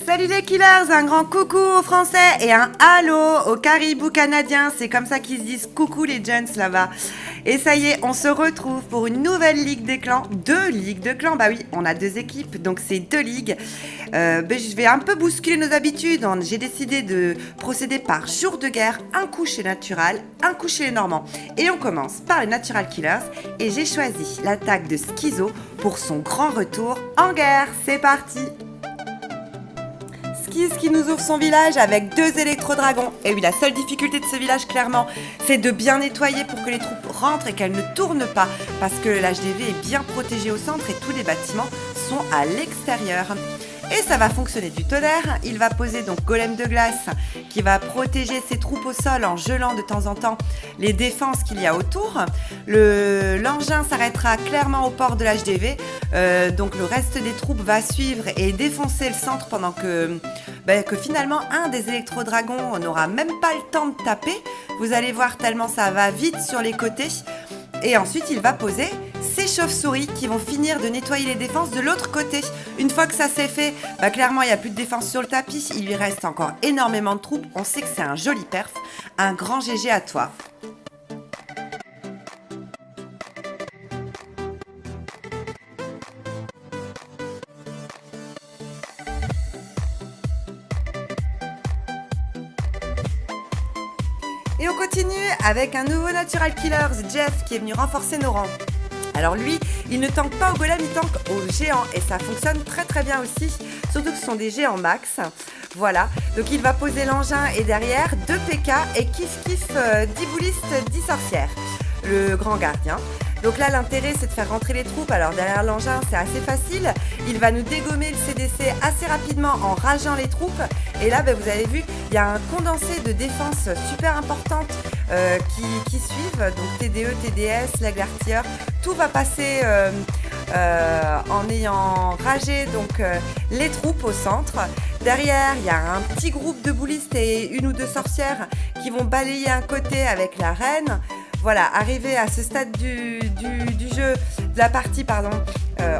Salut les killers, un grand coucou aux Français et un allô aux caribous canadiens. C'est comme ça qu'ils se disent coucou les gens là-bas. Et ça y est, on se retrouve pour une nouvelle Ligue des clans. 2 ligues de clans, bah oui, on a 2 équipes, donc c'est 2 ligues. Je vais un peu bousculer nos habitudes. J'ai décidé de procéder par jour de guerre, un coup chez Natural, un coup chez les Normands. Et on commence par les Natural Killers. Et j'ai choisi l'attaque de Schizo pour son grand retour en guerre. C'est parti! Skiz qui nous ouvre son village avec 2 électrodragons. Et oui, la seule difficulté de ce village, clairement, c'est de bien nettoyer pour que les troupes rentrent et qu'elles ne tournent pas. Parce que l'HDV est bien protégé au centre et tous les bâtiments sont à l'extérieur. Et ça va fonctionner du tonnerre. Il va poser donc Golem de glace qui va protéger ses troupes au sol en gelant de temps en temps les défenses qu'il y a autour. L'engin s'arrêtera clairement au port de l'HDV. Donc le reste des troupes va suivre et défoncer le centre pendant que finalement un des électrodragons n'aura même pas le temps de taper. Vous allez voir tellement ça va vite sur les côtés. Et ensuite il va poser ces chauves-souris qui vont finir de nettoyer les défenses de l'autre côté. Une fois que ça c'est fait, clairement il n'y a plus de défense sur le tapis, il lui reste encore énormément de troupes, on sait que c'est un joli perf, un grand GG à toi. Et on continue avec un nouveau Natural Killers, Jeff, qui est venu renforcer nos rangs. Alors lui, il ne tank pas au golem, il tank au géant et ça fonctionne très très bien aussi, surtout que ce sont des géants max. Voilà, donc il va poser l'engin et derrière 2 PK et kiff 10 boulistes, 10 sorcières, le grand gardien. Donc là, l'intérêt, c'est de faire rentrer les troupes. Alors derrière l'engin, c'est assez facile. Il va nous dégommer le CDC assez rapidement en rageant les troupes. Et là, vous avez vu, il y a un condensé de défense super importante qui suivent. Donc TDE, TDS, l'aigle artilleur, tout va passer en ayant ragé les troupes au centre. Derrière, il y a un petit groupe de boulistes et 1 ou 2 sorcières qui vont balayer un côté avec la reine. Voilà, arrivé à ce stade du jeu, de la partie, pardon,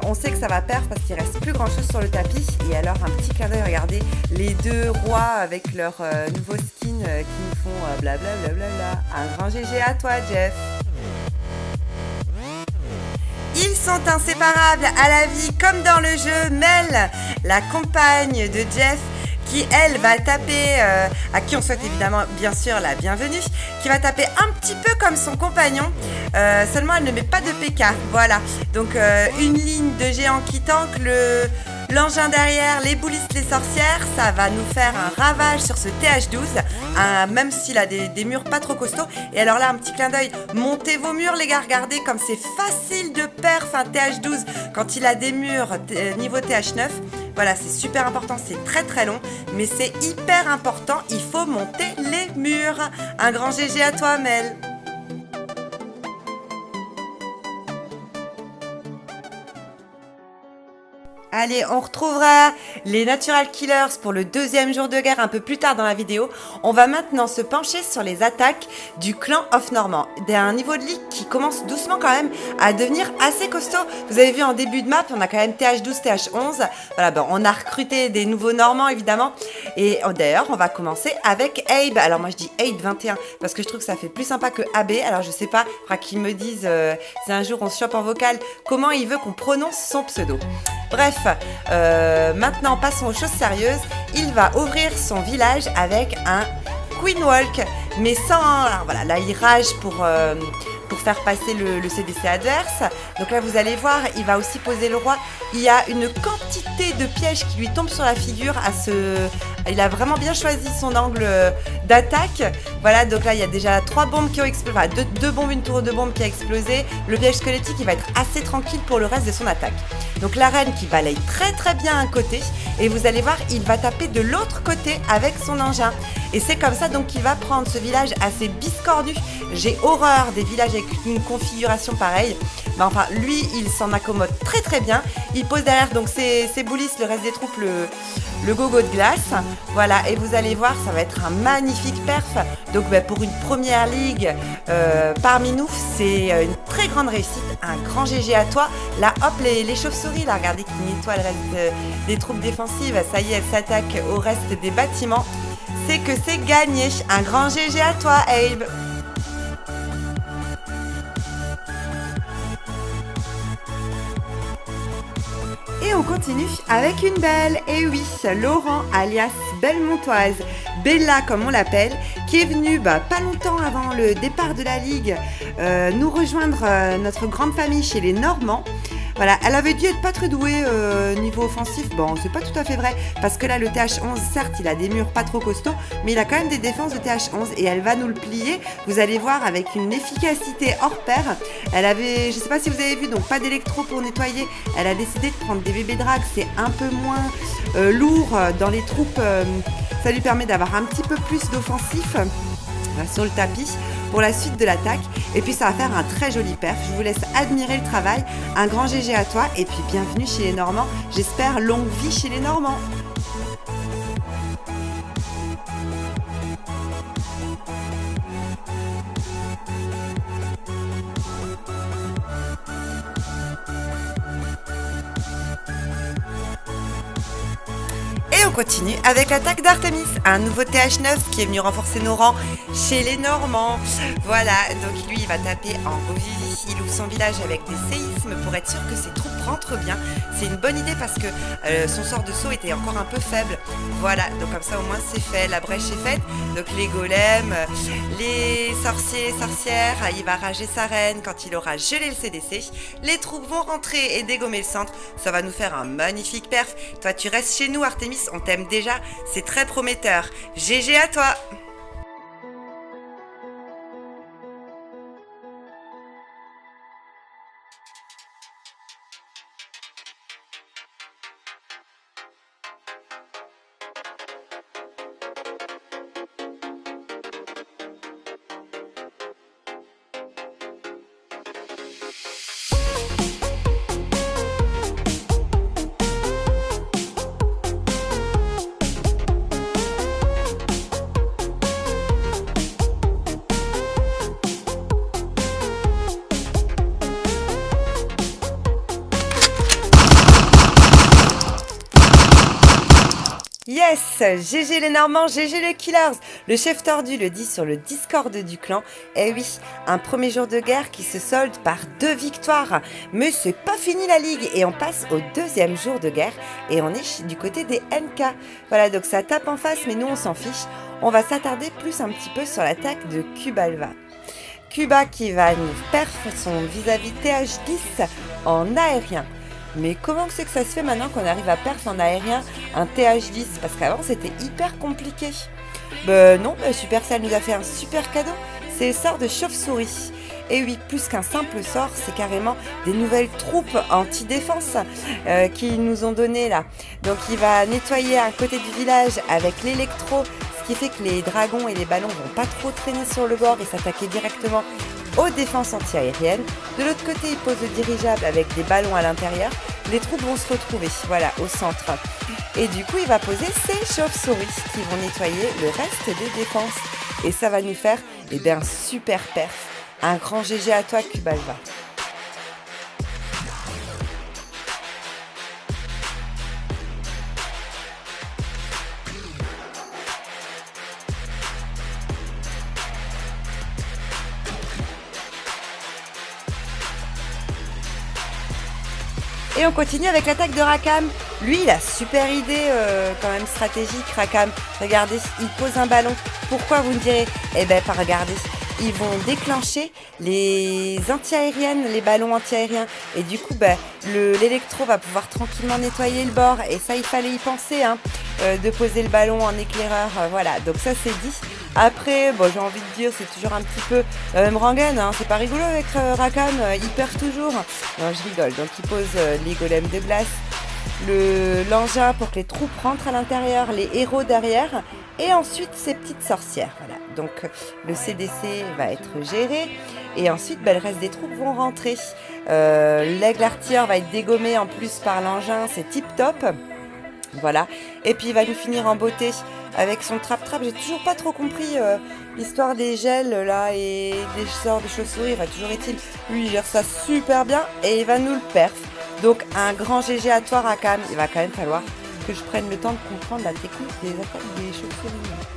on sait que ça va perdre parce qu'il reste plus grand chose sur le tapis. Et alors, un petit clin d'œil, regardez, les 2 rois avec leur nouveau skin qui nous font blablabla. Un grand GG à toi, Jeff. Ils sont inséparables à la vie comme dans le jeu. Mel, la compagne de Jeff, qui elle va taper, à qui on souhaite évidemment bien sûr la bienvenue, qui va taper un petit peu comme son compagnon, seulement elle ne met pas de PK, voilà, donc une ligne de géants qui tank, l'engin derrière, les boulistes, les sorcières, ça va nous faire un ravage sur ce TH12, même s'il a des murs pas trop costauds. Et alors là, un petit clin d'œil, montez vos murs les gars, regardez comme c'est facile de perf un TH12 quand il a des murs niveau TH9. Voilà, c'est super important, c'est très très long, mais c'est hyper important, il faut monter les murs. Un grand GG à toi, Mel. Allez, on retrouvera les Natural Killers pour le 2e jour de guerre un peu plus tard dans la vidéo. On va maintenant se pencher sur les attaques du clan of Normand. Un niveau de ligue qui commence doucement quand même à devenir assez costaud. Vous avez vu en début de map, on a quand même TH12, TH11. Voilà, on a recruté des nouveaux Normands évidemment. Et d'ailleurs, on va commencer avec Abe. Alors moi je dis Abe 21 parce que je trouve que ça fait plus sympa que AB. Alors je sais pas, il faudra qu'ils me disent si un jour on se chope en vocal comment il veut qu'on prononce son pseudo. Bref, maintenant passons aux choses sérieuses. Il va ouvrir son village avec un Queen Walk, mais sans... Alors voilà, là il rage pour faire passer le CDC adverse. Donc là vous allez voir, il va aussi poser le roi. Il y a une quantité de pièges qui lui tombent sur la figure il a vraiment bien choisi son angle d'attaque. Voilà, donc là il y a déjà 3 bombes qui ont explosé, enfin 2 bombes, une tour de bombe qui a explosé. Le piège squelettique il va être assez tranquille pour le reste de son attaque. Donc la reine qui balaye très très bien un côté et vous allez voir il va taper de l'autre côté avec son engin. Et c'est comme ça donc qu'il va prendre ce village assez biscornu. J'ai horreur des villages avec une configuration pareille. Bah, enfin, lui, il s'en accommode très très bien. Il pose derrière donc ses boulisses, le reste des troupes, le gogo de glace. Voilà, et vous allez voir, ça va être un magnifique perf. Donc bah, pour une première ligue parmi nous, c'est une très grande réussite. Un grand GG à toi. Là, hop, les chauves-souris, là, regardez qui nettoient le reste des troupes défensives. Ça y est, elles s'attaquent au reste des bâtiments. C'est que c'est gagné. Un grand GG à toi, Abe. Et on continue avec une belle, et oui, Laurent alias Bellemontoise, Bella comme on l'appelle, qui est venue pas longtemps avant le départ de la Ligue nous rejoindre notre grande famille chez les Normands. Voilà, elle avait dû être pas très douée niveau offensif. Bon, c'est pas tout à fait vrai, parce que là, le TH11, certes, il a des murs pas trop costauds, mais il a quand même des défenses de TH11 et elle va nous le plier. Vous allez voir, avec une efficacité hors pair. Elle avait, je sais pas si vous avez vu, donc pas d'électro pour nettoyer. Elle a décidé de prendre des bébés drags, c'est un peu moins lourd dans les troupes. Ça lui permet d'avoir un petit peu plus d'offensif sur le tapis pour la suite de l'attaque, et puis ça va faire un très joli perf. Je vous laisse admirer le travail. Un grand GG à toi, et puis bienvenue chez les Normands. J'espère longue vie chez les Normands. Et on continue avec l'attaque d'Artemis, un nouveau TH9 qui est venu renforcer nos rangs chez les Normands. Voilà, donc lui il va taper en Beauvaisis, il ouvre son village avec des séismes pour être sûr que ses troupes rentrent bien. C'est une bonne idée parce que son sort de saut était encore un peu faible. Voilà, donc comme ça au moins c'est fait, la brèche est faite. Donc les golems, les sorciers, sorcières, il va rager sa reine quand il aura gelé le CDC. Les troupes vont rentrer et dégommer le centre. Ça va nous faire un magnifique perf. Toi tu restes chez nous Artemis, on t'aime déjà, c'est très prometteur. GG à toi! Yes, GG les Normands, GG les Killers. Le chef tordu le dit sur le Discord du clan. Eh oui, un premier jour de guerre qui se solde par 2 victoires. Mais c'est pas fini la ligue et on passe au 2e jour de guerre et on est du côté des NK. Voilà, donc ça tape en face mais nous on s'en fiche. On va s'attarder plus un petit peu sur l'attaque de Cubalva. Cuba qui va nous perf son vis-à-vis TH10 en aérien. Mais comment c'est que ça se fait maintenant qu'on arrive à perf en aérien un TH10? Parce qu'avant c'était hyper compliqué. Non, Supercell nous a fait un super cadeau. C'est le sort de chauve-souris. Et oui, plus qu'un simple sort, c'est carrément des nouvelles troupes anti-défense qu'ils nous ont donné là. Donc il va nettoyer un côté du village avec l'électro, ce qui fait que les dragons et les ballons vont pas trop traîner sur le bord et s'attaquer directement aux défenses anti-aériennes. De l'autre côté, il pose le dirigeable avec des ballons à l'intérieur. Les troupes vont se retrouver, voilà, au centre. Et du coup, il va poser ses chauves-souris qui vont nettoyer le reste des défenses. Et ça va nous faire un super perf. Un grand GG à toi, Cubalva. Et on continue avec l'attaque de Rakam. Lui, il a super idée quand même stratégique, Rakam. Regardez, il pose un ballon. Pourquoi vous me direz? Eh ben, pas regarder. Ils vont déclencher les anti-aériennes, les ballons anti-aériens. Et du coup, l'électro va pouvoir tranquillement nettoyer le bord. Et ça, il fallait y penser, hein, de poser le ballon en éclaireur. Voilà, donc ça, c'est dit. Après, j'ai envie de dire, c'est toujours un petit peu Mrangan, hein, c'est pas rigolo avec Rakam, il perd toujours. Non, je rigole. Donc, il pose les golems de glace, l'engin pour que les troupes rentrent à l'intérieur, les héros derrière, et ensuite ces petites sorcières. Voilà. Donc, le CDC va être géré. Et ensuite, le reste des troupes vont rentrer. L'aigle artilleur va être dégommé en plus par l'engin, c'est tip top. Voilà. Et puis il va nous finir en beauté avec son trap-trap. J'ai toujours pas trop compris l'histoire des gels là et des sorts de chauves-souris. Enfin, toujours est-il, lui il gère ça super bien et il va nous le perf. Donc un grand GG à toi Rakam. Il va quand même falloir que je prenne le temps de comprendre la technique des attaques des chauves-souris.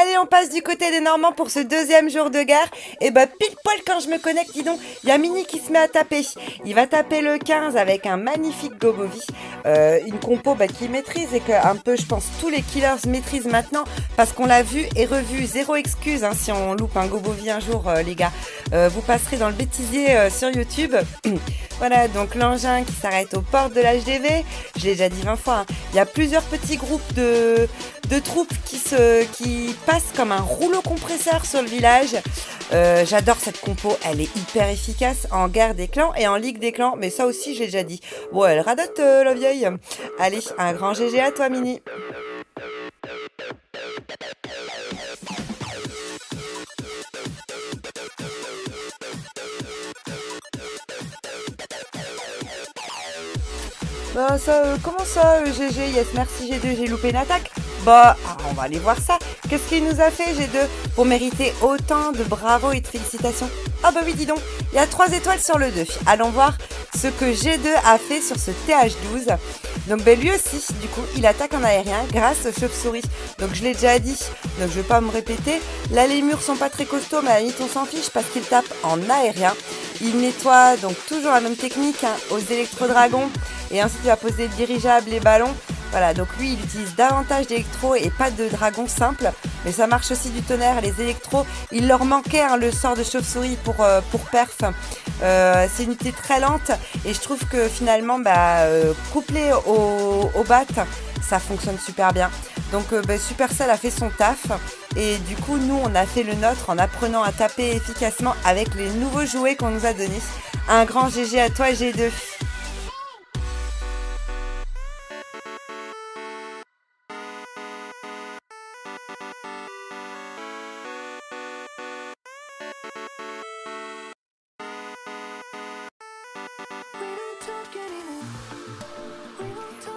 Allez, on passe du côté des Normands pour ce deuxième jour de guerre. Et pile poil quand je me connecte, dis donc, il y a Mini qui se met à taper. Il va taper le 15 avec un magnifique Gobovi. Une compo qui maîtrise et que un peu, je pense, tous les killers maîtrisent maintenant parce qu'on l'a vu et revu. Zéro excuse si on loupe un Gobovi un jour, les gars. Vous passerez dans le bêtisier sur YouTube. Voilà, donc l'engin qui s'arrête aux portes de l'HDV. Je l'ai déjà dit 20 fois. Il y a plusieurs petits groupes de troupes qui passent comme un rouleau compresseur sur le village. J'adore cette compo, elle est hyper efficace en guerre des clans et en ligue des clans, mais ça aussi j'ai déjà dit. Bon, elle radote la vieille. Allez, un grand GG à toi Mini. Comment ça, GG? Yes, merci G2, j'ai loupé une attaque. On va aller voir ça. Qu'est-ce qu'il nous a fait, G2, pour mériter autant de bravo et de félicitations? Oui, dis donc, il y a 3 étoiles sur le 2. Allons voir ce que G2 a fait sur ce TH12. Donc, lui aussi, du coup, il attaque en aérien grâce aux chauves-souris. Donc, je l'ai déjà dit, donc je vais pas me répéter. Là, les murs sont pas très costauds, mais à la limite, on s'en fiche parce qu'il tape en aérien. Il nettoie donc toujours la même technique aux électro-dragons. Et ensuite, il va poser le dirigeable, les ballons. Voilà, donc lui, il utilise davantage d'électro et pas de dragon simple. Mais ça marche aussi du tonnerre. Les électros, il leur manquait le sort de chauve-souris pour perf. C'est une unité très lente. Et je trouve que finalement, couplé au bat, ça fonctionne super bien. Donc Supercell a fait son taf. Et du coup, nous, on a fait le nôtre en apprenant à taper efficacement avec les nouveaux jouets qu'on nous a donnés. Un grand GG à toi, G2.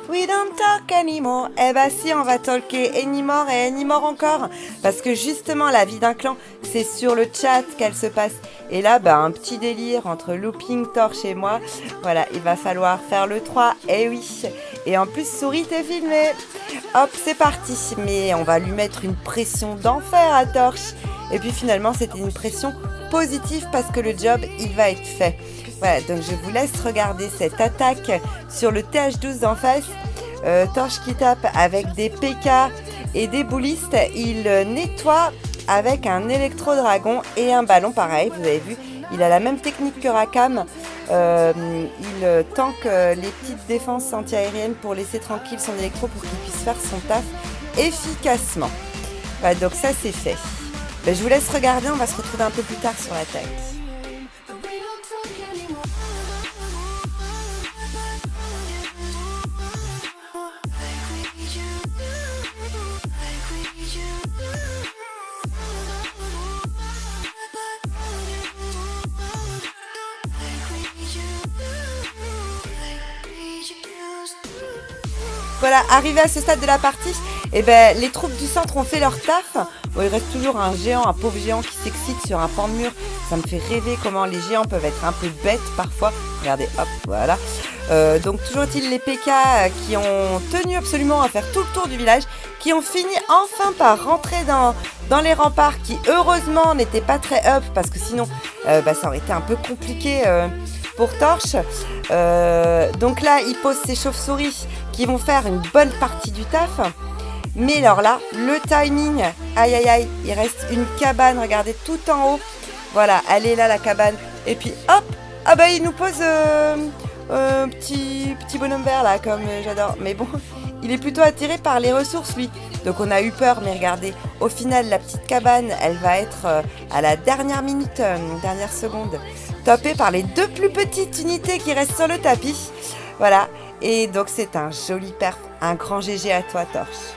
We don't talk anymore. Si, on va talker anymore et anymore encore. Parce que justement, la vie d'un clan, c'est sur le chat qu'elle se passe. Et là, un petit délire entre Looping, Torche et moi. Voilà, il va falloir faire le 3. Eh oui. Et en plus, Souris, t'es filmé. Hop, c'est parti. Mais on va lui mettre une pression d'enfer à Torche. Et puis finalement, c'était une pression positive parce que le job, il va être fait. Voilà, donc je vous laisse regarder cette attaque sur le TH12 en face. Torche qui tape avec des PK et des boulistes. Il nettoie avec un électro-dragon et un ballon pareil, vous avez vu. Il a la même technique que Rakam. Il tank les petites défenses anti-aériennes pour laisser tranquille son électro pour qu'il puisse faire son taf efficacement. Voilà, donc ça c'est fait. Je vous laisse regarder, on va se retrouver un peu plus tard sur l'attaque. Voilà, arrivé à ce stade de la partie, les troupes du centre ont fait leur taf. Bon, il reste toujours un pauvre géant qui s'excite sur un pan de mur. Ça me fait rêver comment les géants peuvent être un peu bêtes parfois. Regardez, hop, voilà. Donc toujours est-il les PK qui ont tenu absolument à faire tout le tour du village, qui ont fini enfin par rentrer dans les remparts qui heureusement n'étaient pas très up parce que sinon ça aurait été un peu compliqué pour Torche. Donc là, il pose ses chauves-souris qui vont faire une bonne partie du taf. Mais alors là, le timing, aïe aïe aïe, il reste une cabane, regardez, tout en haut. Voilà, elle est là la cabane. Et puis hop, ah bah il nous pose petit bonhomme vert là, comme j'adore. Mais bon, il est plutôt attiré par les ressources lui. Donc on a eu peur, mais regardez, au final la petite cabane, elle va être à la dernière minute, dernière seconde, topée par les 2 plus petites unités qui restent sur le tapis. Voilà, et donc c'est un joli perf, un grand GG à toi Torche.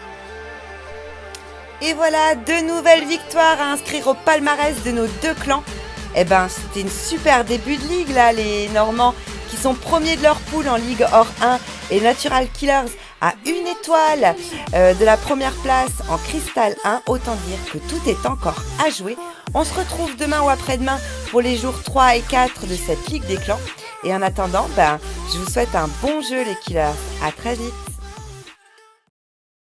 Et voilà, 2 nouvelles victoires à inscrire au palmarès de nos 2 clans. Eh ben, c'était une super début de ligue là, les Normands qui sont premiers de leur poule en Ligue Or 1 et Natural Killers à 1 étoile de la première place en Cristal 1. Autant dire que tout est encore à jouer. On se retrouve demain ou après-demain pour les jours 3 et 4 de cette Ligue des clans. Et en attendant, je vous souhaite un bon jeu les killers. À très vite.